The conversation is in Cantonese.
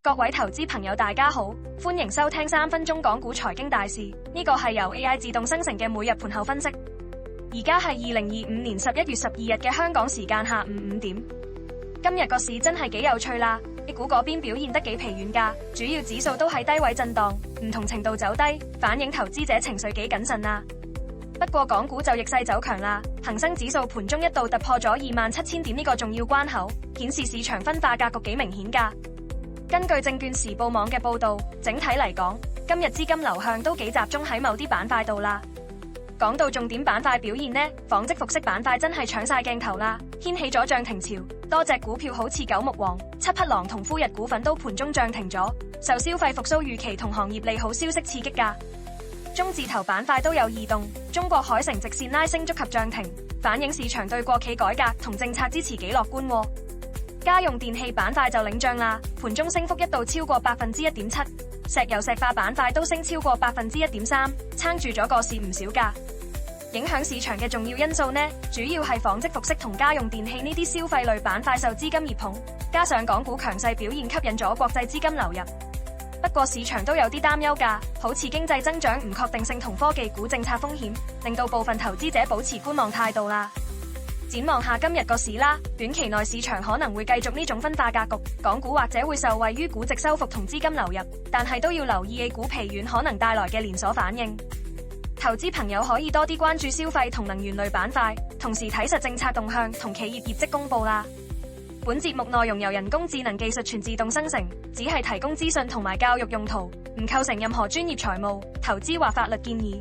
各位投資朋友大家好，歡迎收聽3分鐘港股財經大事，呢個係由 AI 自動生成嘅每日盤後分析。而家係2025年11月12日嘅香港時間下午5點。今日個市真係幾有趣啦，A 股嗰邊表現得幾疲軟㗎，主要指數都係低位震盪，唔同程度走低，反映投資者情緒幾謹慎啦。不過港股就逆勢走強啦，恒生指數盤中一度突破咗27000點呢個重要關口，顯示市場分化格局幾明顯㗎。根據證券時報網嘅報道，整體嚟講，今日資金流向都幾集中喺某啲板塊度啦。講到重點板塊表現呢，紡織服飾板塊真係搶晒鏡頭啦，掀起咗漲停潮，多隻股票好似九牧王、七匹狼同夫日股份都盤中漲停咗，受消費復甦預期同行業利好消息刺激㗎。中字頭板塊都有異動，中國海城直線拉升觸及漲停，反映市場對國企改革同政策支持幾樂觀喎。家用電器板塊就領漲啦，盤中升幅一度超過1.7%，石油石化板塊都升超過1.3%，撐住咗個市唔少㗎。影響市場嘅重要因素呢，主要係紡織服飾同家用電器呢啲消費類板塊受資金熱捧，加上港股強勢表現吸引咗國際資金流入。不過市場都有啲擔憂㗎，好似經濟增長唔確定性同科技股政策風險，令到部分投資者保持觀望態度啦。展望下今日個市啦，短期內市場可能會繼續呢種分化格局，港股或者會受惠於估值收復同資金流入，但係都要留意 A 股疲軟可能帶來嘅連鎖反應。投資朋友可以多啲關注消費同能源類板塊，同時睇實政策動向同企業業績公佈啦。本節目內容由人工智能技術全自動生成，只係提供資訊同埋教育用途，唔構成任何專業財務、投資或法律建議。